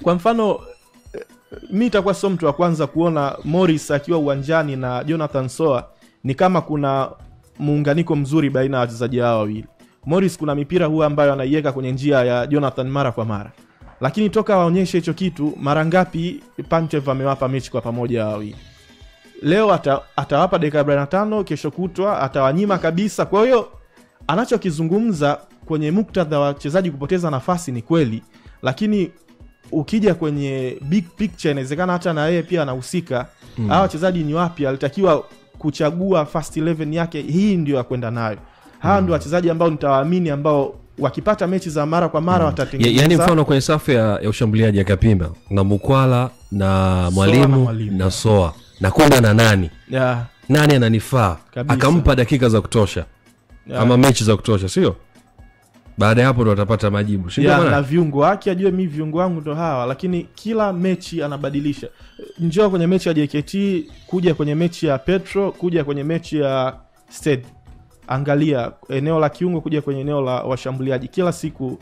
Kwa mfano mimi itakuwa sio mtu wa kwanza kuona Morris akiwa uwanjani na Jonathan Soa ni kama kuna muunganiko mzuri baina ya wachezaji hao wawili. Morris kuna mipira huwa ambayo anaiweka kwenye njia ya Jonathan mara kwa mara. Lakini toka waonyeshe hicho kitu, mara ngapi Pantev amewapa mechi kwa pamoja wawili. Leo atawapa dakika 45, kesho kutwa atawanyima kabisa. Kwa hiyo anachokizungumza kwenye muktadha wa wachezaji kupoteza nafasi ni kweli, lakini ukija kwenye big picture inawezekana hata na yeye pia anahusika. Hao wachezaji ni wapi alitakiwa kuchagua first 11 yake, hii ndio ya kwenda nayo. Hao ndio wachezaji ambao nitawaamini, ambao wakipata mechi za mara kwa mara watatengeneza. Yaani mfano kwenye safu ya ushambuliaji akapimba na Mukwala na Mwalimu na Soa na kwenda na nani? Nani ananifaa? Akampa dakika za kutosha. Ama mechi za kutosha, sio? Baada ya hapo ndo atapata majibu. Na viungo wake ajue mimi viungo wangu ndo hawa, lakini kila mechi anabadilisha. Njoo kwenye mechi ya JKT, kuja kwenye mechi ya Petro, kuja kwenye mechi ya Stade. Angalia eneo la kiungo kuja kwenye eneo la washambuliaji, kila siku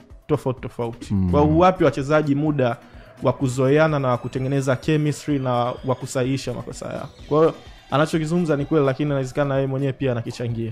tofauti. Kwa uwapi wachezaji muda wa kuzoeana na kutengeneza chemistry na wa kusahihisha makosa yao. Kwa hiyo anachokizungumza ni kweli, lakini inawezekana yeye mwenyewe pia anakichangia.